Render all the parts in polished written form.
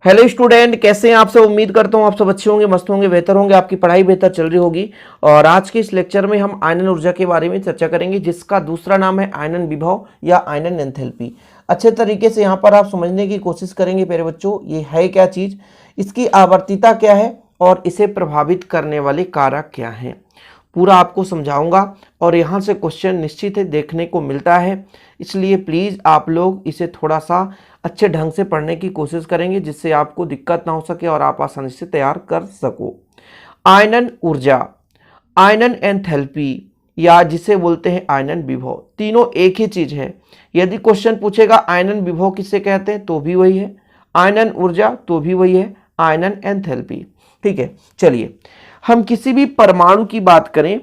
Hello student, कैसे हैं आप सब। उम्मीद करता हूं आप सब अच्छे होंगे, मस्त होंगे, बेहतर होंगे, आपकी पढ़ाई बेहतर चल रही होगी। और आज के इस लेक्चर में हम आयनन ऊर्जा के बारे में चर्चा करेंगे, जिसका दूसरा नाम है आयनन विभव या आयनन एंथैल्पी। अच्छे तरीके से यहाँ पर आप समझने की कोशिश करेंगे प्यारे बच्चों, ये है क्या चीज़, इसकी आवर्तीता क्या है और इसे प्रभावित करने वाले कारक क्या हैं, पूरा आपको समझाऊंगा। और यहाँ से क्वेश्चन निश्चित है देखने को मिलता है, इसलिए प्लीज़ आप लोग इसे थोड़ा सा अच्छे ढंग से पढ़ने की कोशिश करेंगे, जिससे आपको दिक्कत ना हो सके और आप आसानी से तैयार कर सको। आयनन ऊर्जा, आयनन एंथैल्पी या जिसे बोलते हैं आयनन विभव, तीनों एक ही चीज़ है। यदि क्वेश्चन पूछेगा आयनन विभव किसे कहते हैं तो भी वही है, आयनन ऊर्जा तो भी वही है, आयनन एंथैल्पी। ठीक है, चलिए हम किसी भी परमाणु की बात करें,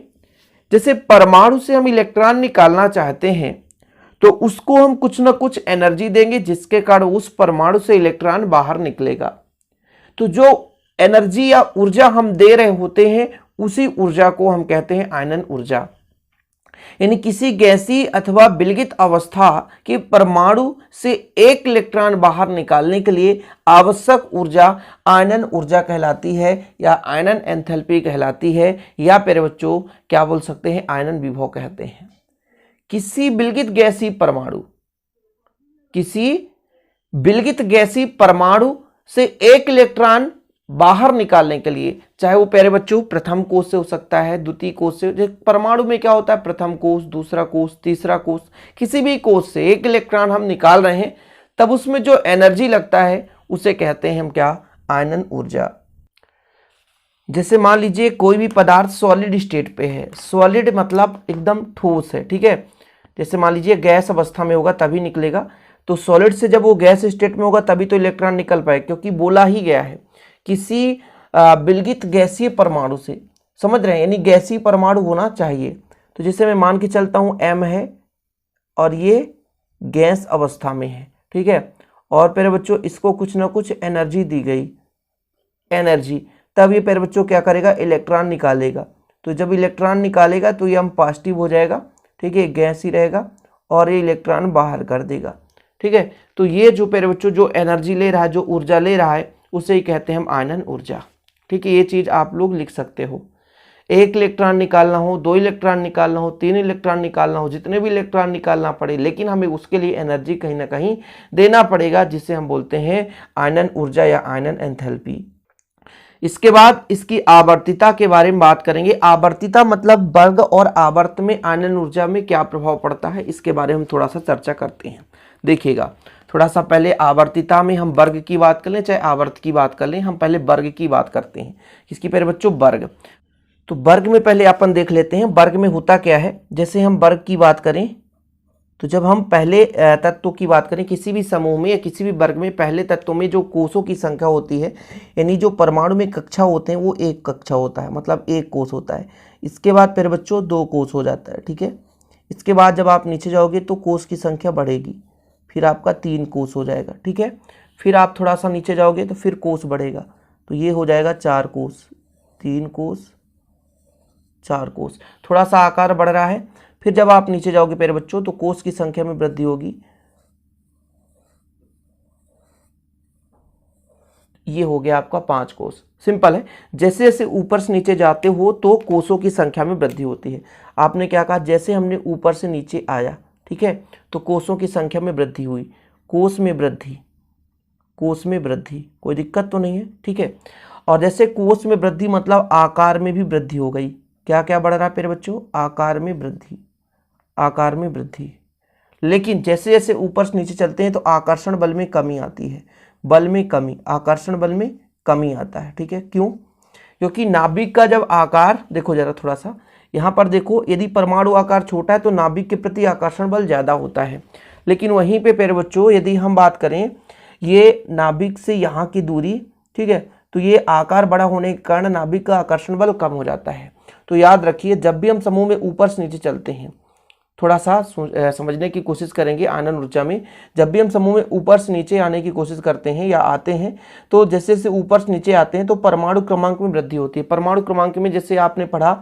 जैसे परमाणु से हम इलेक्ट्रॉन निकालना चाहते हैं तो उसको हम कुछ ना कुछ एनर्जी देंगे, जिसके कारण उस परमाणु से इलेक्ट्रॉन बाहर निकलेगा। तो जो एनर्जी या ऊर्जा हम दे रहे होते हैं उसी ऊर्जा को हम कहते हैं आयनन ऊर्जा। यानी किसी गैसीय अथवा विलगित अवस्था के परमाणु से एक इलेक्ट्रॉन बाहर निकालने के लिए आवश्यक ऊर्जा आयनन ऊर्जा कहलाती है या आयनन एंथैल्पी कहलाती है, या प्यारे बच्चों क्या बोल सकते हैं, आयनन विभव कहते हैं। किसी विलगित गैसीय परमाणु से एक इलेक्ट्रॉन बाहर निकालने के लिए, चाहे वो प्यारे बच्चों प्रथम कोष से हो सकता है, द्वितीय कोष से। परमाणु में क्या होता है, प्रथम कोष, दूसरा कोष, तीसरा कोष, किसी भी कोष से एक इलेक्ट्रॉन हम निकाल रहे हैं, तब उसमें जो एनर्जी लगता है उसे कहते हैं हम क्या, आयनन ऊर्जा। जैसे मान लीजिए कोई भी पदार्थ सॉलिड स्टेट पे है, सॉलिड मतलब एकदम ठोस है, ठीक है। जैसे मान लीजिए गैस अवस्था में होगा तभी निकलेगा, तो सॉलिड से जब वो गैस स्टेट में होगा तभी तो इलेक्ट्रॉन निकल पाए, क्योंकि बोला ही गया है किसी विलगित गैसीय परमाणु से, समझ रहे हैं, यानी गैसीय परमाणु होना चाहिए। तो जैसे मैं मान के चलता हूँ M है और ये गैस अवस्था में है, ठीक है, और प्यारे बच्चों इसको कुछ ना कुछ एनर्जी दी गई, एनर्जी, तब ये प्यारे बच्चों क्या करेगा, इलेक्ट्रॉन निकालेगा। तो जब इलेक्ट्रॉन निकालेगा तो ये हम पॉजिटिव हो जाएगा, ठीक है, गैस ही रहेगा, और ये इलेक्ट्रॉन बाहर कर देगा, ठीक है। तो ये जो प्यारे बच्चों जो एनर्जी ले रहा है, जो ऊर्जा ले रहा है, उसे ही कहते हैं हम आयनन ऊर्जा, ठीक है। ये चीज़ आप लोग लिख सकते हो। एक इलेक्ट्रॉन निकालना हो, दो इलेक्ट्रॉन निकालना हो, तीन इलेक्ट्रॉन निकालना हो, जितने भी इलेक्ट्रॉन निकालना पड़े, लेकिन हमें उसके लिए एनर्जी कहीं ना कहीं देना पड़ेगा, जिसे हम बोलते हैं आयनन ऊर्जा या आयनन एंथैल्पी। इसके बाद इसकी आवर्तीता के बारे में बात करेंगे। आवर्तीता मतलब वर्ग और आवर्त में आयनन ऊर्जा में क्या प्रभाव पड़ता है, इसके बारे में हम थोड़ा सा चर्चा करते हैं। देखिएगा, थोड़ा सा पहले आवर्तीता में हम वर्ग की बात कर लें चाहे आवर्त की बात कर लें, हम पहले वर्ग की बात करते हैं। किसकी प्यारे बच्चों, वर्ग। तो वर्ग में पहले अपन देख लेते हैं वर्ग में होता क्या है। जैसे हम वर्ग की बात करें तो जब हम पहले तत्वों की बात करें, किसी भी समूह में या किसी भी वर्ग में पहले तत्वों में जो कोषों की संख्या होती है, यानी जो परमाणु में कक्षा होते हैं वो एक कक्षा होता है, मतलब एक कोष होता है। इसके बाद फिर बच्चों दो कोष हो जाता है, ठीक है। इसके बाद जब आप नीचे जाओगे तो कोष की संख्या बढ़ेगी, फिर आपका तीन कोष हो जाएगा, ठीक है। फिर आप थोड़ा सा नीचे जाओगे तो फिर कोष बढ़ेगा, तो ये हो जाएगा चार कोष, तीन कोष, चार कोष, थोड़ा सा आकार बढ़ रहा है। फिर जब आप नीचे जाओगे प्यारे बच्चों तो कोष की संख्या में वृद्धि होगी, ये हो गया आपका पांच कोष। सिंपल है, जैसे जैसे ऊपर से नीचे जाते हो तो कोषों की संख्या में वृद्धि होती है। आपने क्या कहा, जैसे हमने ऊपर से नीचे आया, ठीक है, तो कोषों की संख्या में वृद्धि हुई, कोष में वृद्धि, कोष में वृद्धि, कोई दिक्कत तो नहीं है, ठीक है। और जैसे कोष में वृद्धि मतलब आकार में भी वृद्धि हो गई। क्या क्या बढ़ रहा है प्यारे बच्चों, आकार में वृद्धि, आकार में वृद्धि। लेकिन जैसे जैसे ऊपर से नीचे चलते हैं तो आकर्षण बल में कमी आती है, बल में कमी, आकर्षण बल में कमी आता है, ठीक है। क्यों, क्योंकि नाभिक का जब आकार देखो जरा थोड़ा सा यहाँ पर देखो, यदि परमाणु आकार छोटा है तो नाभिक के प्रति आकर्षण बल ज़्यादा होता है। लेकिन वहीं पे प्यारे बच्चों यदि हम बात करें ये नाभिक से यहाँ की दूरी, ठीक है, तो ये आकार बड़ा होने के कारण नाभिक का आकर्षण बल कम हो जाता है। तो याद रखिए, जब भी हम समूह में ऊपर से नीचे चलते हैं, थोड़ा सा समझने की कोशिश करेंगे आयनन ऊर्जा में, जब भी हम समूह में ऊपर से नीचे आने की कोशिश करते हैं या आते हैं, तो जैसे जैसे ऊपर से नीचे आते हैं तो परमाणु क्रमांक में वृद्धि होती है। परमाणु क्रमांक में जैसे आपने पढ़ा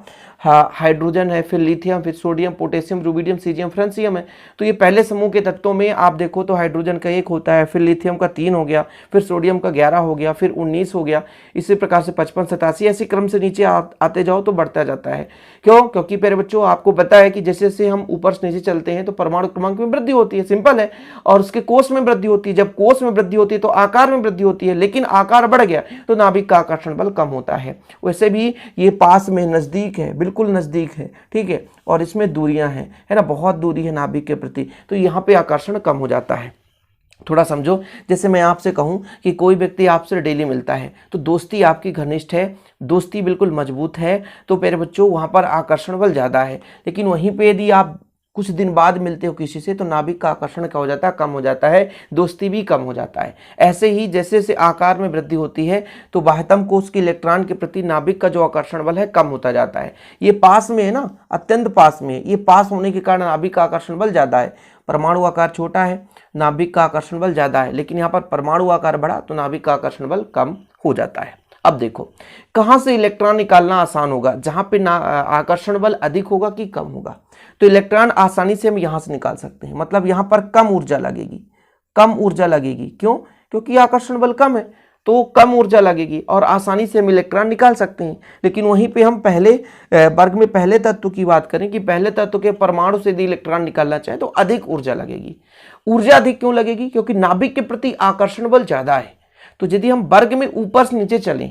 हाइड्रोजन है, फिर लिथियम, फिर sodium, potassium, rubidium, caesium, francium है। तो ये पहले समूह के तत्वों में आप देखो तो हाइड्रोजन का 1 होता है, फिर लिथियम का 3 हो गया, फिर सोडियम का 11 हो गया, फिर 19 हो गया। इसी प्रकार से 55, 87 ऐसे क्रम से नीचे आते जाओ तो बढ़ता जाता है। क्यों? क्योंकि प्यारे बच्चों आपको पता है कि जैसे जैसे हम ऊपर से नीचे चलते हैं तो परमाणु क्रमांक में वृद्धि होती है, सिंपल है, और उसके कोष में वृद्धि होती है। जब कोष में वृद्धि होती है तो आकार में वृद्धि होती है, लेकिन आकार बढ़ गया तो नाभिक का आकर्षण बल कम होता है। वैसे भी ये पास में नजदीक है, बिल्कुल नजदीक है, ठीक है, और इसमें दूरियां हैं, है ना, बहुत दूरी है नाभिक के प्रति, तो यहाँ पे आकर्षण कम हो जाता है। थोड़ा समझो, जैसे मैं आपसे कहूं कि कोई व्यक्ति आपसे डेली मिलता है तो दोस्ती आपकी घनिष्ठ है, दोस्ती बिल्कुल मजबूत है, तो प्यारे बच्चों वहां पर आकर्षण बल ज्यादा है। लेकिन वहीं पे यदि आप कुछ दिन बाद मिलते हो किसी से तो नाभिक का आकर्षण क्या हो जाता है? कम हो जाता है, दोस्ती भी कम हो जाता है। ऐसे ही जैसे जैसे आकार में वृद्धि होती है तो बाह्यतम कोष के इलेक्ट्रॉन के प्रति नाभिक का जो आकर्षण बल है कम होता जाता है। ये पास में है ना, अत्यंत पास में है, ये पास होने के कारण नाभिक का आकर्षण बल ज्यादा है। परमाणु आकार छोटा है, नाभिक का आकर्षण बल ज्यादा है, लेकिन यहाँ पर परमाणु आकार बढ़ा तो नाभिक का आकर्षण बल कम हो जाता है। अब देखो कहां से इलेक्ट्रॉन निकालना आसान होगा, जहां पे आकर्षण बल अधिक होगा कि कम होगा। तो इलेक्ट्रॉन आसानी से हम यहां से निकाल सकते हैं, मतलब यहां पर कम ऊर्जा लगेगी, कम ऊर्जा लगेगी। क्यों? क्योंकि आकर्षण बल कम है तो कम ऊर्जा लगेगी और आसानी से हम इलेक्ट्रॉन निकाल सकते हैं। लेकिन वहीं पे हम पहले वर्ग में पहले तत्व की बात करें कि पहले तत्व के परमाणु से यदि इलेक्ट्रॉन निकालना चाहे तो अधिक ऊर्जा लगेगी। ऊर्जा अधिक क्यों लगेगी? क्योंकि नाभिक के प्रति आकर्षण बल ज्यादा है। तो यदि हम वर्ग में ऊपर से नीचे चलें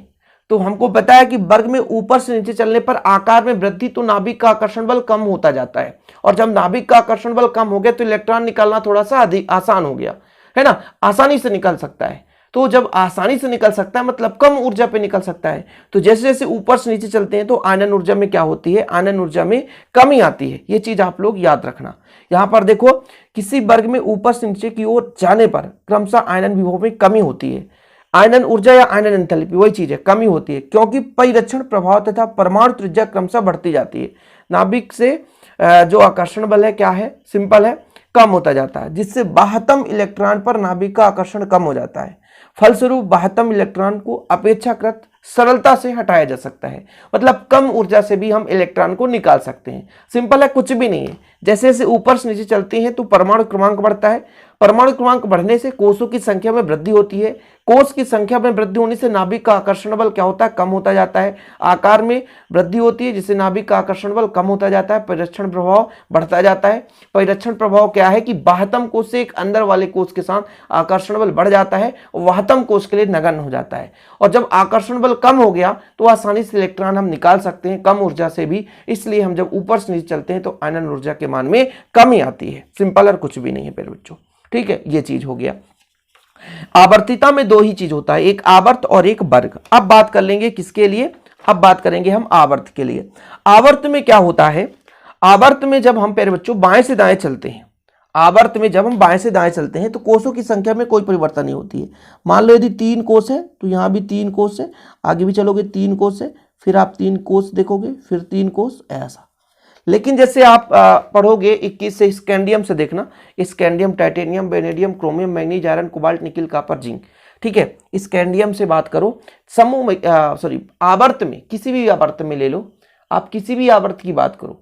तो हमको पता है कि वर्ग में ऊपर से नीचे चलने पर आकार में वृद्धि तो नाभिक का आकर्षण बल कम होता जाता है, और जब नाभिक का आकर्षण बल कम हो गया तो इलेक्ट्रॉन निकालना थोड़ा सा अधिक आसान हो गया, है ना, आसानी से निकल सकता है। तो जब आसानी से निकल सकता है मतलब कम ऊर्जा पे निकल सकता है। तो जैसे जैसे ऊपर से नीचे चलते हैं तो आनन ऊर्जा में क्या होती है? आनन ऊर्जा में कमी आती है। ये चीज आप लोग याद रखना। यहां पर देखो किसी वर्ग में ऊपर से नीचे की ओर जाने पर क्रमशः आयनन विभव में कमी होती है। आयनन ऊर्जा या आयनन एंथैल्पी वही चीज है, कमी होती है, क्योंकि परिरक्षण प्रभाव तथा परमाणु त्रिज्या क्रमशः बढ़ती जाती है। नाभिक से जो आकर्षण बल है क्या है? सिंपल है, कम होता जाता है, जिससे बाह्यतम इलेक्ट्रॉन पर नाभिक का आकर्षण कम हो जाता है। फलस्वरूप बाह्यतम इलेक्ट्रॉन को अपेक्षाकृत सरलता से हटाया जा सकता है, मतलब कम ऊर्जा से भी हम इलेक्ट्रॉन को निकाल सकते हैं। सिंपल है, कुछ भी नहीं है। जैसे जैसे ऊपर से नीचे चलते हैं तो परमाणु क्रमांक बढ़ता है, परमाणु क्रमांक बढ़ने से कोषों की संख्या में वृद्धि होती है, कोष की संख्या में वृद्धि होने से नाभिक का आकर्षण बल क्या होता है? कम होता जाता है। आकार में वृद्धि होती है जिससे नाभिक का आकर्षण बल कम होता जाता है, परिरक्षण प्रभाव बढ़ता जाता है। परिरक्षण प्रभाव क्या है कि बाह्यतम कोष से एक अंदर वाले कोष के साथ आकर्षण बल बढ़ जाता है और बाह्यतम कोष के लिए नगण्य हो जाता है। और जब आकर्षण बल कम हो गया तो आसानी से इलेक्ट्रॉन हम निकाल सकते हैं, कम ऊर्जा से भी। इसलिए हम जब ऊपर से नीचे चलते हैं तो आयनन ऊर्जा के मान में कमी आती है। सिंपल और कुछ भी नहीं है प्यारे बच्चों, ठीक है, ये चीज हो गया। आवर्तिता में दो ही चीज होता है, एक आवर्त और एक वर्ग। अब बात कर लेंगे किसके लिए? अब बात करेंगे हम आवर्त के लिए। आवर्त में क्या होता है? आवर्त में जब हम प्यारे बच्चों बाएं से दाएं चलते हैं, आवर्त में जब हम बाएं से दाएं चलते हैं तो कोषों की संख्या में कोई परिवर्तन नहीं होती है। मान लो यदि 3 कोष है तो यहां भी 3 कोष है, आगे भी चलोगे 3 कोष है, फिर आप 3 कोष देखोगे, फिर 3 कोष, ऐसा। लेकिन जैसे आप पढ़ोगे 21 से स्कैंडियम से देखना, scandium, titanium, vanadium, chromium, manganese, iron, cobalt, nickel, copper, zinc, ठीक है, स्कैंडियम से बात करो। समूह में आवर्त में, किसी भी आवर्त में ले लो आप, किसी भी आवर्त की बात करो,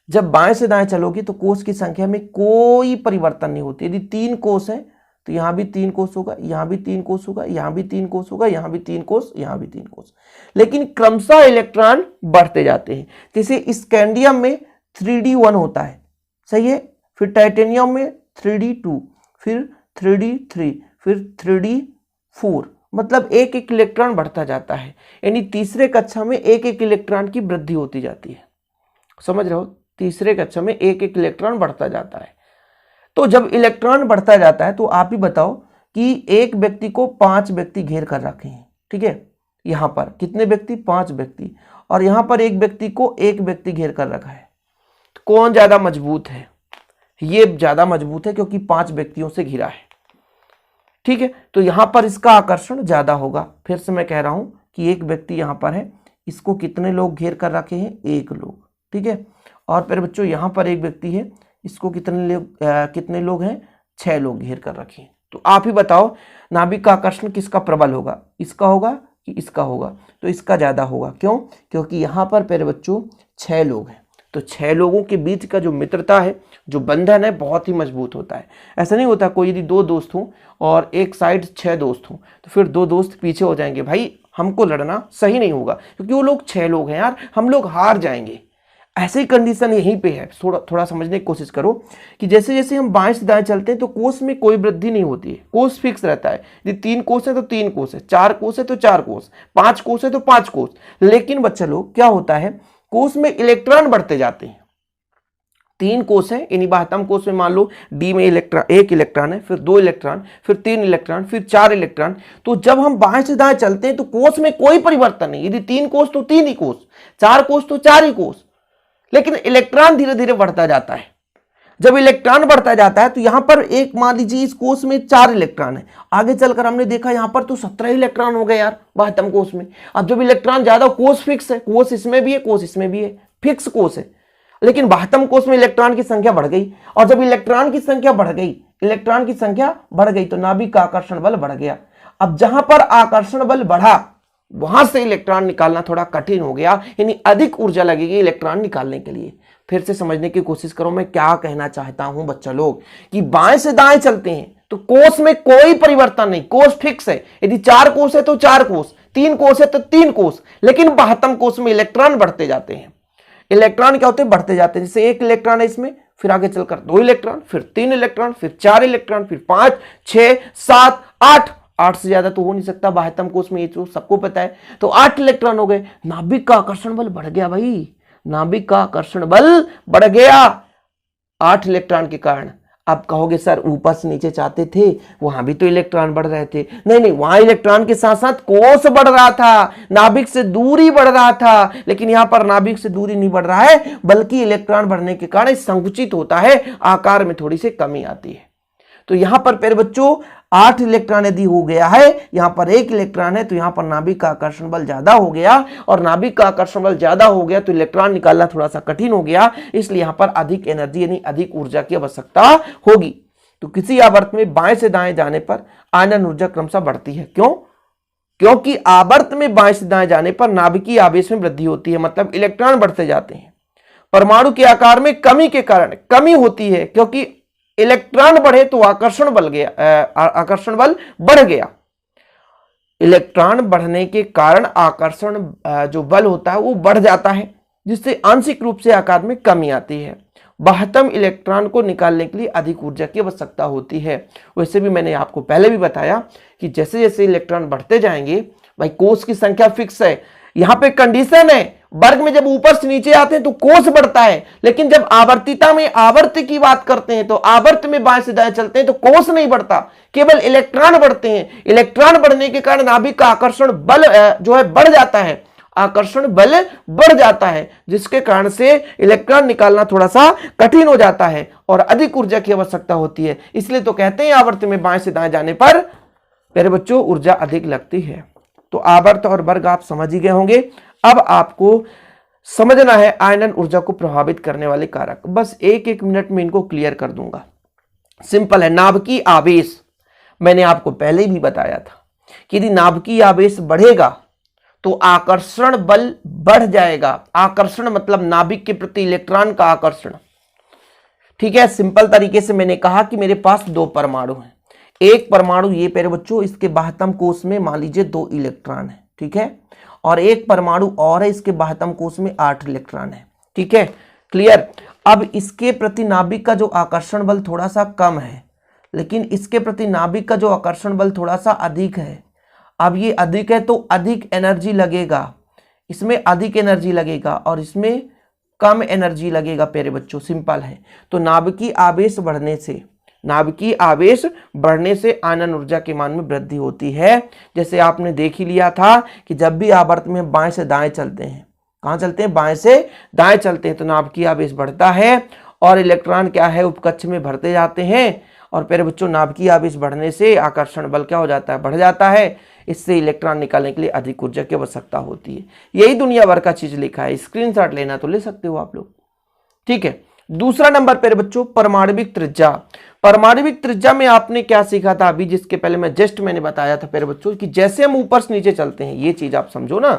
जब बाएं से दाएं चलोगे तो कोष की संख्या में कोई परिवर्तन नहीं होती। यदि 3 कोष है तो यहां भी 3 कोष होगा, यहां भी 3 कोष होगा, यहां भी 3 कोष होगा, यहां भी 3 कोष, यहां भी 3 कोष, लेकिन क्रमशः इलेक्ट्रॉन बढ़ते जाते हैं। जैसे स्कैंडियम में 3d1 होता है, सही है, फिर टाइटेनियम में 3d2, फिर 3d3, फिर 3d4, मतलब एक एक इलेक्ट्रॉन बढ़ता जाता है। यानी तीसरे कक्षा में एक एक इलेक्ट्रॉन की वृद्धि होती जाती है, समझ रहे हो? तीसरे कक्षा में एक एक इलेक्ट्रॉन बढ़ता जाता है। तो जब इलेक्ट्रॉन बढ़ता जाता है तो आप ही बताओ कि एक व्यक्ति को 5 व्यक्ति घेर कर रखे हैं, ठीक है, यहां पर कितने व्यक्ति? 5 व्यक्ति, और यहां पर एक व्यक्ति को 1 व्यक्ति घेर कर रखा है। तो कौन ज्यादा मजबूत है? ये ज्यादा मजबूत है क्योंकि 5 व्यक्तियों से घिरा है, ठीक है, तो यहां पर इसका आकर्षण ज्यादा होगा। फिर से मैं कह रहा हूं कि एक व्यक्ति यहां पर है, इसको कितने लोग घेर कर रखे हैं? 1 लोग, ठीक है, और फिर बच्चों यहां पर एक व्यक्ति है, इसको कितने लोग हैं? 6 लोग घेर कर रखे हैं। तो आप ही बताओ नाभिक का आकर्षण किसका प्रबल होगा? इसका होगा कि इसका होगा? तो इसका ज्यादा होगा। क्यों? क्योंकि यहां पर प्यारे बच्चों 6 लोग हैं, तो 6 लोगों के बीच का जो मित्रता है, जो बंधन है, बहुत ही मजबूत होता है। ऐसा नहीं होता कोई यदि 2 दोस्त हों और एक साइड 6 दोस्त हों तो फिर 2 दोस्त पीछे हो जाएंगे, भाई हमको लड़ना सही नहीं होगा क्योंकि वो लोग 6 लोग हैं यार, हम लोग हार जाएंगे। ऐसी कंडीशन यहीं पे है। थोड़ा समझने की कोशिश करो कि जैसे जैसे हम बाएं से दाएं चलते हैं तो कोस में कोई वृद्धि नहीं होती है, कोस फिक्स रहता है। यदि 3 कोस है तो 3 कोस है, 4 कोस है तो 4 कोस, 5 कोस है तो 5 कोस। लेकिन बच्चा लोग क्या होता है, कोस में इलेक्ट्रॉन बढ़ते जाते हैं। 3 कोस है, यानी बाह्यतम कोस में मान लो डी में एक इलेक्ट्रॉन है, फिर 2 इलेक्ट्रॉन, फिर 3 इलेक्ट्रॉन, फिर 4 इलेक्ट्रॉन। तो जब हम बाएं से दाएं चलते हैं तो कोस में कोई परिवर्तन नहीं। यदि 3 कोस तो 3 ही कोस, 4 कोस तो 4 ही कोस, लेकिन इलेक्ट्रॉन धीरे धीरे बढ़ता जाता है। जब इलेक्ट्रॉन बढ़ता जाता है तो यहां पर एक मान लीजिए इस कोस में 4 इलेक्ट्रॉन है, आगे चलकर हमने देखा यहां पर तो 17 इलेक्ट्रॉन हो गए यार बाह्यतम कोस में। अब जब इलेक्ट्रॉन ज्यादा, कोस फिक्स है, कोस इसमें भी है, कोस इसमें भी है, फिक्स कोस है, लेकिन बाह्यतम कोस में इलेक्ट्रॉन की संख्या बढ़ गई। और जब इलेक्ट्रॉन की संख्या बढ़ गई, इलेक्ट्रॉन की संख्या बढ़ गई तो नाभिक का आकर्षण बल बढ़ गया। अब जहां पर आकर्षण बल बढ़ा वहां से इलेक्ट्रॉन निकालना थोड़ा कठिन हो गया, यानी अधिक ऊर्जा लगेगी इलेक्ट्रॉन निकालने के लिए। फिर से समझने की कोशिश करो मैं क्या कहना चाहता हूं बच्चा लोग, कि बाएं से दाएं चलते हैं तो कोस में कोई परिवर्तन नहीं, कोस फिक्स है। यदि 4 कोस है तो 4 कोस, 3 कोस है तो 3 कोस, लेकिन बाह्यतम कोस में इलेक्ट्रॉन बढ़ते जाते हैं। इलेक्ट्रॉन क्या होते हैं, बढ़ते जाते हैं। जैसे 1 इलेक्ट्रॉन है इसमें, फिर आगे चलकर 2 इलेक्ट्रॉन, फिर 3 इलेक्ट्रॉन, फिर 4 इलेक्ट्रॉन, फिर 5, 6, 7, 8 से ज्यादा तो हो नहीं सकता बाह्यतम कोस में, ये तो सबको पता है। तो 8 इलेक्ट्रॉन हो गए, नाभिक का आकर्षण बल बढ़ गया भाई, नाभिक का आकर्षण बल बढ़ गया 8 इलेक्ट्रॉन के कारण। अब कहोगे सर ऊपर से नीचे चाहते थे, वहां भी तो इलेक्ट्रॉन बढ़ रहे थे। नहीं, वहां इलेक्ट्रॉन के साथ साथ कोस बढ़ रहा था, नाभिक से दूरी बढ़ रहा था, लेकिन यहां पर नाभिक से दूरी नहीं बढ़ रहा है, बल्कि इलेक्ट्रॉन बढ़ने के कारण संकुचित होता है, आकार में थोड़ी सी कमी आती है। तो यहां पर प्यारे बच्चों 8 इलेक्ट्रॉन यदि हो गया है, यहां पर 1 इलेक्ट्रॉन है, तो यहां पर नाभिक का आकर्षण बल ज्यादा हो गया, और नाभिक का आकर्षण बल ज्यादा हो गया तो इलेक्ट्रॉन निकालना थोड़ा सा कठिन हो गया, इसलिए यहां पर अधिक एनर्जी यानी अधिक ऊर्जा की आवश्यकता होगी। तो किसी आवर्त में बाएं से दाएं जाने पर आयनन ऊर्जा क्रमशः बढ़ती है। क्यों? क्योंकि आवर्त में बाएं से दाएं जाने पर नाभिकीय आवेश में वृद्धि होती है, मतलब इलेक्ट्रॉन बढ़ते जाते हैं। परमाणु के आकार में कमी के कारण कमी होती है, क्योंकि इलेक्ट्रॉन बढ़े तो आकर्षण बल बढ़ गया। इलेक्ट्रॉन बढ़ने के कारण आकर्षण जो बल होता है वो बढ़ जाता है, जिससे आंशिक रूप से आकार में कमी आती है। बाह्यतम इलेक्ट्रॉन को निकालने के लिए अधिक ऊर्जा की आवश्यकता होती है। वैसे भी मैंने आपको पहले भी बताया कि जैसे जैसे इलेक्ट्रॉन बढ़ते जाएंगे, भाई कोस की संख्या फिक्स है, यहां पे कंडीशन है, वर्ग में जब ऊपर से नीचे आते हैं तो कोस बढ़ता है, लेकिन जब आवर्तिता में आवर्त की बात करते हैं तो आवर्त में बाएं से दाएं चलते हैं तो कोस नहीं बढ़ता, केवल इलेक्ट्रॉन बढ़ते हैं। इलेक्ट्रॉन बढ़ने के कारण नाभिक का आकर्षण बल जो है बढ़ जाता है, आकर्षण बल बढ़ जाता है, जिसके कारण से इलेक्ट्रॉन निकालना थोड़ा सा कठिन हो जाता है और अधिक ऊर्जा की आवश्यकता होती है। इसलिए तो कहते हैं आवर्त में बाएं से दाएं जाने पर मेरे बच्चों ऊर्जा अधिक लगती है। तो आवर्त और वर्ग आप समझ ही गए होंगे। अब आपको समझना है आयनन ऊर्जा को प्रभावित करने वाले कारक। बस 1-1 मिनट में इनको क्लियर कर दूंगा। सिंपल है, नाभिकीय आवेश। मैंने आपको पहले भी बताया था कि यदि नाभिकीय आवेश बढ़ेगा तो आकर्षण बल बढ़ जाएगा। आकर्षण मतलब नाभिक के प्रति इलेक्ट्रॉन का आकर्षण। ठीक है, सिंपल तरीके से मैंने कहा कि मेरे पास 2 परमाणु हैं। एक परमाणु ये प्यारे बच्चों, इसके बाह्यतम कोश में मान लीजिए 2 इलेक्ट्रॉन है, ठीक है, और एक परमाणु और है, इसके बाह्यतम कोश में 8 इलेक्ट्रॉन है। ठीक है, क्लियर। अब इसके प्रति नाभिक का जो आकर्षण बल थोड़ा सा कम है, लेकिन इसके प्रति नाभिक का जो आकर्षण बल थोड़ा सा अधिक है। अब ये अधिक है तो अधिक एनर्जी लगेगा, इसमें अधिक एनर्जी लगेगा और इसमें कम एनर्जी लगेगा प्यारे बच्चों, सिंपल है। तो नाभिकीय आवेश बढ़ने से आयनन ऊर्जा के मान में वृद्धि होती है। जैसे आपने देख ही लिया था कि जब भी आवर्त में बाएं से दाएं चलते हैं, कहां चलते हैं, बाएं से दाएं चलते हैं, तो नाभिकीय आवेश बढ़ता है और इलेक्ट्रॉन क्या है, उपकक्ष में भरते जाते हैं। और प्यारे बच्चों नाभिकीय आवेश बढ़ने से आकर्षण बल क्या हो जाता है, बढ़ जाता है। इससे इलेक्ट्रॉन निकालने के लिए अधिक ऊर्जा की आवश्यकता होती है। यही दुनिया भर का चीज लिखा है, स्क्रीनशॉट लेना तो ले सकते हो आप लोग। ठीक है, दूसरा नंबर प्यारे बच्चों परमाणविक त्रिज्या। परमाणविक त्रिज्या में आपने क्या सीखा था अभी, जिसके पहले मैंने बताया था प्यारे बच्चों कि जैसे हम ऊपर से नीचे चलते हैं, ये चीज आप समझो ना,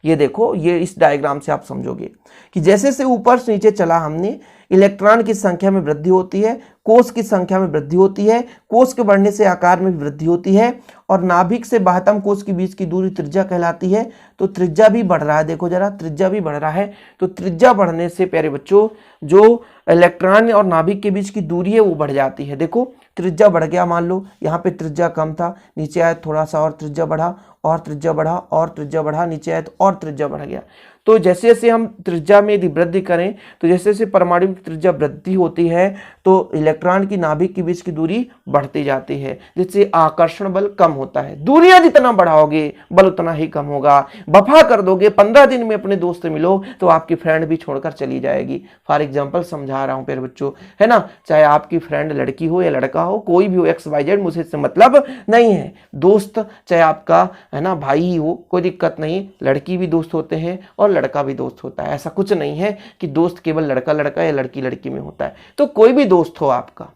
ये देखो, ये इस डायग्राम से आप समझोगे कि जैसे से ऊपर से नीचे चला हमने, इलेक्ट्रॉन की संख्या में वृद्धि होती है, कोष की संख्या में वृद्धि होती है, कोष के बढ़ने से आकार में भी वृद्धि होती है, और नाभिक से बाह्यतम कोष के बीच की दूरी त्रिज्या कहलाती है। तो त्रिज्या भी बढ़ रहा है, देखो जरा, त्रिज्या भी बढ़ रहा है। तो त्रिज्या बढ़ने से प्यारे बच्चों जो इलेक्ट्रॉन और नाभिक के बीच की दूरी है वो बढ़ जाती है। देखो त्रिज्या बढ़ गया, मान लो यहाँ पे त्रिज्या कम था, नीचे आया थोड़ा सा और त्रिज्या बढ़ा, और त्रिज्या बढ़ा, और त्रिज्या बढ़ा, नीचे आया तो और त्रिज्या बढ़ गया। तो जैसे जैसे हम त्रिज्या में यदि वृद्धि करें तो जैसे जैसे परमाणु की त्रिज्या वृद्धि होती है तो इलेक्ट्रॉन की नाभिक के बीच की दूरी बढ़ती जाती है, जिससे आकर्षण बल कम होता है। दूरियां जितना बढ़ाओगे बल उतना ही कम होगा। वफा कर दोगे, 15 दिन में अपने दोस्त से मिलो तो आपकी फ्रेंड भी छोड़कर चली जाएगी। फॉर एग्जाम्पल समझा रहा हूं प्यारे बच्चों, है ना। चाहे आपकी फ्रेंड लड़की हो या लड़का हो, कोई भी हो, XYZ, मुझे इससे मतलब नहीं है। दोस्त चाहे आपका, है ना, भाई ही हो, कोई दिक्कत नहीं। लड़की भी दोस्त होते हैं और लड़का भी दोस्त होता है। ऐसा कुछ नहीं है कि दोस्त केवल लड़का लड़का या लड़की लड़की में होता है। तो कोई भी दोस्त हो, आपका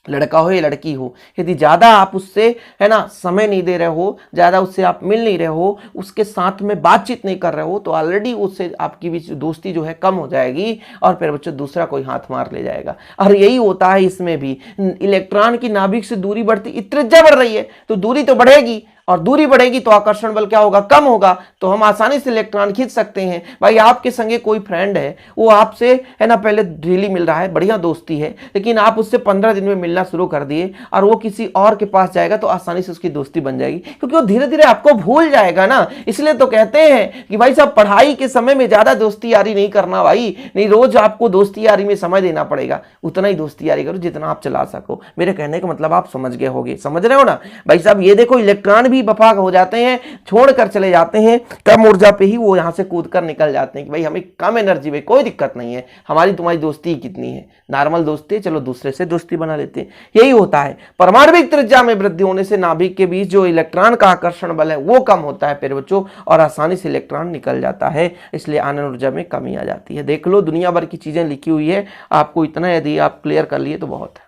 लड़का हो या लड़की हो, यदि ज़्यादा आप उससे, है ना, समय नहीं दे रहे हो, ज़्यादा उससे आप मिल नहीं रहे हो, उसके साथ में बातचीत नहीं कर रहे हो, तो ऑलरेडी उससे आपकी बीच दोस्ती जो है कम हो जाएगी और फिर बच्चों दूसरा कोई हाथ मार ले जाएगा। और यही होता है इसमें भी। इलेक्ट्रॉन की नाभिक से दूरी बढ़ती, त्रिज्या बढ़ रही है तो दूरी तो बढ़ेगी, और दूरी बढ़ेगी तो आकर्षण बल क्या होगा, कम होगा। तो हम आसानी से इलेक्ट्रॉन खींच सकते हैं। भाई आपके संगे कोई फ्रेंड है, वो आपसे, है ना, पहले डेली मिल रहा है, बढ़िया दोस्ती है, लेकिन आप उससे 15 दिन में मिलना शुरू कर दिए और वो किसी और के पास जाएगा तो आसानी से उसकी दोस्ती बन जाएगी, क्योंकि वो धीरे धीरे आपको भूल जाएगा ना। इसलिए तो कहते हैं कि भाई साहब पढ़ाई के समय में ज्यादा दोस्ती यारी नहीं करना भाई, नहीं, रोज आपको दोस्ती यारी में समय देना पड़ेगा। उतना ही दोस्ती यारी करो जितना आप चला सको। मेरे कहने का मतलब आप समझ गए होगे, समझ रहे हो ना भाई साहब। ये देखो इलेक्ट्रॉन भी वफा हो जाते हैं, छोड़कर चले जाते हैं, कम ऊर्जा पे ही वो यहां से कूद कर निकल जाते हैं कि भाई हमें कम एनर्जी में कोई दिक्कत नहीं है, हमारी तुम्हारी दोस्ती कितनी है, नॉर्मल दोस्ती, चलो दूसरे से दोस्ती बना लेते हैं। यही होता है। परमाणविक त्रिज्या में वृद्धि होने से नाभिक के बीच जो इलेक्ट्रॉन का आकर्षण बल है वो कम होता है प्यारे बच्चों, और आसानी से इलेक्ट्रॉन निकल जाता है, इसलिए आनंद ऊर्जा में कमी आ जाती है। देख लो दुनिया भर की चीजें लिखी हुई है, आपको इतना यदि आप क्लियर कर लिए तो बहुत है।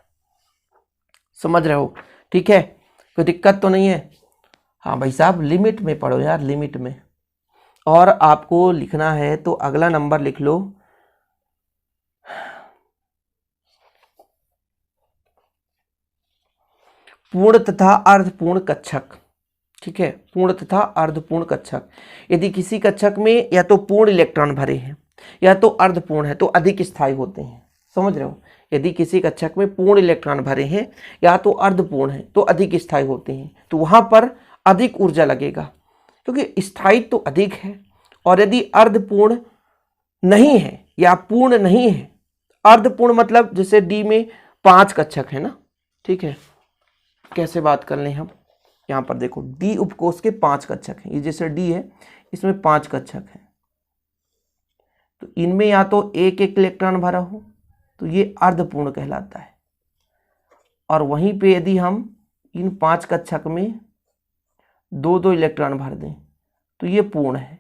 समझ रहे हो, ठीक है, कोई दिक्कत तो नहीं है। हाँ भाई साहब लिमिट में पढ़ो यार, लिमिट में। और आपको लिखना है तो अगला नंबर लिख लो, पूर्ण तथा अर्धपूर्ण कक्षक। ठीक है, पूर्ण तथा अर्धपूर्ण कक्षक। यदि किसी कक्षक में या तो पूर्ण इलेक्ट्रॉन भरे हैं या तो अर्धपूर्ण है तो अधिक स्थायी होते हैं। समझ रहे हो, यदि किसी कक्षक में पूर्ण इलेक्ट्रॉन भरे हैं या तो अर्धपूर्ण है तो अधिक स्थायी होते हैं, तो वहां पर अधिक ऊर्जा लगेगा क्योंकि स्थायित्व तो अधिक है। और यदि अर्धपूर्ण नहीं है या पूर्ण नहीं है, अर्धपूर्ण मतलब जैसे डी में 5 कक्षक है ना, ठीक है, कैसे बात कर लें हम, यहाँ पर देखो डी उपकोष के 5 कक्षक हैं, ये जैसे डी है इसमें 5 कक्षक हैं, तो इनमें या तो एक एक इलेक्ट्रॉन भरा हो तो ये अर्धपूर्ण कहलाता है, और वहीं पे यदि हम इन 5 कक्षक में 2-2 इलेक्ट्रॉन भर दें तो ये पूर्ण है।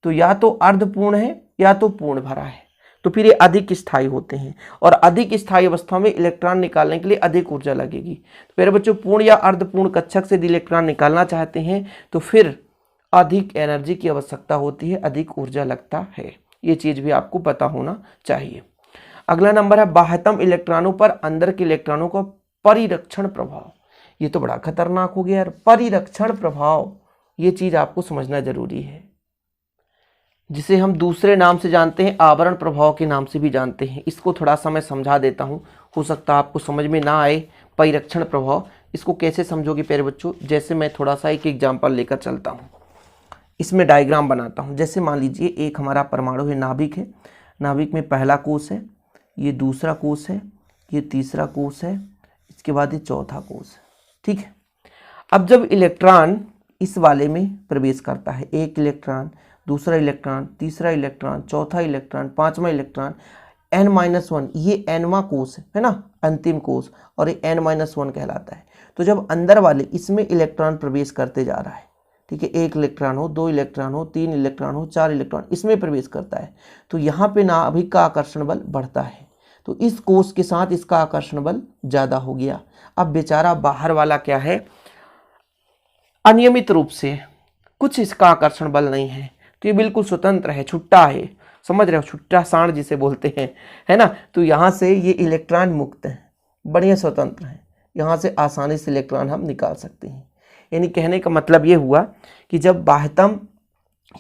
तो या तो अर्धपूर्ण है या तो पूर्ण भरा है, तो फिर ये अधिक स्थायी होते हैं, और अधिक स्थायी अवस्था में इलेक्ट्रॉन निकालने के लिए अधिक ऊर्जा लगेगी। तो मेरे बच्चों पूर्ण या अर्धपूर्ण कक्षक से यदि इलेक्ट्रॉन निकालना चाहते हैं तो फिर अधिक एनर्जी की आवश्यकता होती है, अधिक ऊर्जा लगता है। ये चीज भी आपको पता होना चाहिए। अगला नंबर है बाह्यतम इलेक्ट्रॉनों पर अंदर के इलेक्ट्रॉनों का परिरक्षण प्रभाव। ये तो बड़ा खतरनाक हो गया यार, परिरक्षण प्रभाव, ये चीज आपको समझना जरूरी है, जिसे हम दूसरे नाम से जानते हैं, आवरण प्रभाव के नाम से भी जानते हैं। इसको थोड़ा सा मैं समझा देता हूं, हो सकता है आपको समझ में ना आए। परिरक्षण प्रभाव इसको कैसे समझोगे प्यारे बच्चों, जैसे मैं थोड़ा सा एक एग्जाम्पल लेकर चलता हूं, इसमें डायग्राम बनाता हूं। जैसे मान लीजिए एक हमारा परमाणु है, नाभिक है, नाभिक में पहला कोष है, ये दूसरा कोष है, ये तीसरा कोष है, इसके बाद ये चौथा कोष है। ठीक है, अब जब इलेक्ट्रॉन इस वाले में प्रवेश करता है, एक इलेक्ट्रॉन, दूसरा इलेक्ट्रॉन, तीसरा इलेक्ट्रॉन, चौथा इलेक्ट्रॉन, पांचवा इलेक्ट्रॉन, n-1, ये nवां कोष है ना, अंतिम कोष, और ये n-1 कहलाता है। तो जब अंदर वाले इसमें इलेक्ट्रॉन प्रवेश करते जा रहा है, ठीक है, 1 इलेक्ट्रॉन हो, 2 इलेक्ट्रॉन हो, 3 इलेक्ट्रॉन हो, 4 इलेक्ट्रॉन इसमें प्रवेश करता है, तो यहाँ पे नाभिक का आकर्षण बल बढ़ता है। तो इस कोष के साथ इसका आकर्षण बल ज्यादा हो गया। अब बेचारा बाहर वाला क्या है, अनियमित रूप से कुछ इसका आकर्षण बल नहीं है, तो ये बिल्कुल स्वतंत्र है, छुट्टा है, समझ रहे हो, छुट्टा सांड जिसे बोलते हैं, है ना। तो यहाँ से ये इलेक्ट्रॉन मुक्त है, बढ़िया स्वतंत्र है, यहाँ से आसानी से इलेक्ट्रॉन हम निकाल सकते हैं। यानी कहने का मतलब ये हुआ कि जब बाह्यतम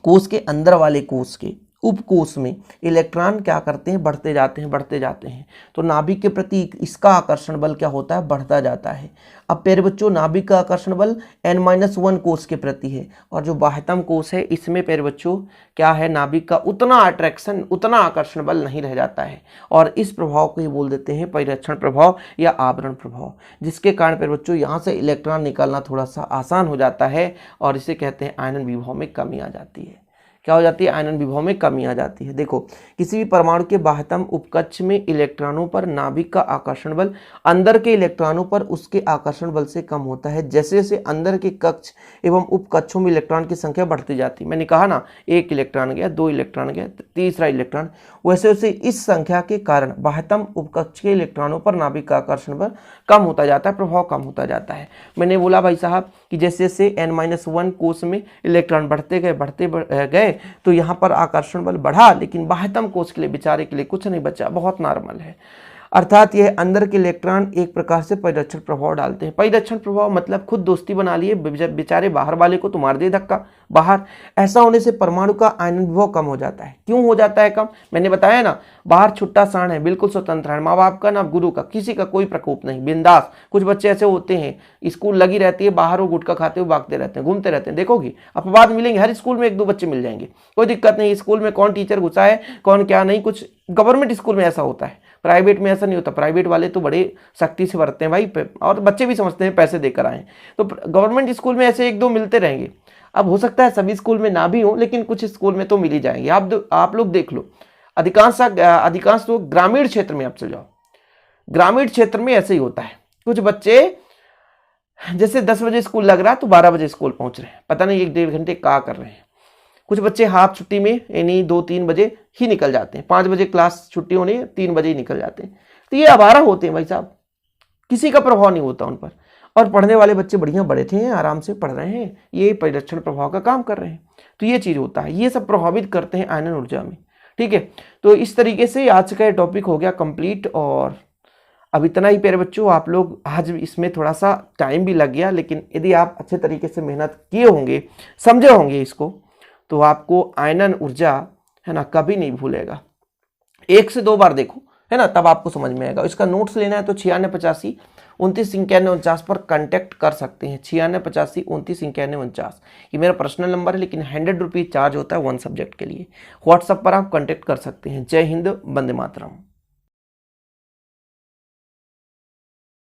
कोश के अंदर वाले कोश के उपकोश में इलेक्ट्रॉन क्या करते हैं, बढ़ते जाते हैं, बढ़ते जाते हैं, तो नाभिक के प्रति इसका आकर्षण बल क्या होता है, बढ़ता जाता है। अब प्यारे बच्चों, नाभिक का आकर्षण बल n-1 कोश के प्रति है, और जो बाह्यतम कोश है इसमें प्यारे बच्चों क्या है, नाभिक का उतना अट्रैक्शन, उतना आकर्षण बल नहीं रह जाता है, और इस प्रभाव को ही बोल देते हैं परिरक्षण प्रभाव या आवरण प्रभाव, जिसके कारण प्यारे बच्चों यहाँ से इलेक्ट्रॉन निकालना थोड़ा सा आसान हो जाता है, और इसे कहते हैं आयनन विभव में कमी आ जाती है। क्या हो जाती है, आयनन विभव में कमी आ जाती है। देखो, किसी भी परमाणु के बाह्यतम उपकक्ष में इलेक्ट्रॉनों पर नाभिक का आकर्षण बल अंदर के इलेक्ट्रॉनों पर उसके आकर्षण बल से कम होता है। जैसे जैसे अंदर के कक्ष एवं उपकक्षों में इलेक्ट्रॉन की संख्या बढ़ती जाती है, मैंने कहा ना, 1 इलेक्ट्रॉन गया, 2 इलेक्ट्रॉन गया, तीसरा इलेक्ट्रॉन, वैसे वैसे इस संख्या के कारण बाह्यतम उपकक्ष के इलेक्ट्रॉनों पर नाभिक का आकर्षण बल कम होता जाता है, प्रभाव कम होता जाता है। मैंने बोला भाई साहब कि जैसे जैसे n-1 कोश में इलेक्ट्रॉन बढ़ते गए तो यहाँ पर आकर्षण बल बढ़ा, लेकिन बाह्यतम कोश के लिए, बेचारे के लिए कुछ नहीं बचा, बहुत नॉर्मल है। अर्थात यह अंदर के इलेक्ट्रॉन एक प्रकार से परिरक्षण प्रभाव डालते हैं। परिरक्षण प्रभाव मतलब खुद दोस्ती बना लिए, बेचारे बाहर वाले को तो मार दे धक्का बाहर। ऐसा होने से परमाणु का आयनन विभव कम हो जाता है। क्यों हो जाता है कम, मैंने बताया ना, बाहर छुट्टा सांड है, बिल्कुल स्वतंत्र है, माँ बाप का ना गुरु का, किसी का कोई प्रकोप नहीं, बिंदास। कुछ बच्चे ऐसे होते हैं, स्कूल लगी रहती है, बाहर वो गुटखा खाते हुए भागते रहते हैं, घूमते रहते हैं, देखोगी अपवाद मिलेंगे, हर स्कूल में 1-2 बच्चे मिल जाएंगे, कोई दिक्कत नहीं। स्कूल में कौन टीचर घुसा है, कौन क्या नहीं, कुछ गवर्नमेंट स्कूल में ऐसा होता है, प्राइवेट में ऐसा नहीं होता। प्राइवेट वाले तो बड़े सख्ती से बरतते हैं भाई, और बच्चे भी समझते हैं पैसे देकर आए। तो गवर्नमेंट स्कूल में ऐसे 1-2 मिलते रहेंगे। अब हो सकता है सभी स्कूल में ना भी हो, लेकिन कुछ स्कूल में तो मिल ही जाएंगे। आप लोग देख लो, अधिकांश लोग ग्रामीण क्षेत्र में आप चले जाओ, ग्रामीण क्षेत्र में ऐसे ही होता है। कुछ बच्चे जैसे 10 बजे स्कूल लग रहा है तो 12 बजे स्कूल पहुंच रहे हैं, पता नहीं 1-1.5 घंटे क्या कर रहे हैं। कुछ बच्चे हाफ छुट्टी में यानी 2-3 बजे ही निकल जाते हैं, 5 बजे क्लास छुट्टी होनी है, 3 बजे ही निकल जाते हैं। तो ये आवारा होते हैं भाई साहब, किसी का प्रभाव नहीं होता उन पर। और पढ़ने वाले बच्चे बढ़िया बड़े थे, आराम से पढ़ रहे हैं, ये परिरक्षण प्रभाव का काम कर रहे हैं। तो ये चीज़ होता है, ये सब प्रभावित करते हैं आयनन ऊर्जा में। ठीक है, तो इस तरीके से आज का ये टॉपिक हो गया कंप्लीट। और अब इतना ही प्यारे बच्चों, आप लोग आज इसमें थोड़ा सा टाइम भी लग गया, लेकिन यदि आप अच्छे तरीके से मेहनत किए होंगे, समझे होंगे इसको, तो आपको आयनन ऊर्जा है ना कभी नहीं भूलेगा। 1 से 2 बार देखो, है ना, तब आपको समझ में आएगा। इसका नोट्स लेना है तो 9685 29 91 49 पर कांटेक्ट कर सकते हैं। 9685 29 91 49 ये मेरा पर्सनल नंबर है, लेकिन 100 रुपीज़ चार्ज होता है 1 सब्जेक्ट के लिए। व्हाट्सएप पर आप कांटेक्ट कर सकते हैं। जय हिंद, वंदे मातरम।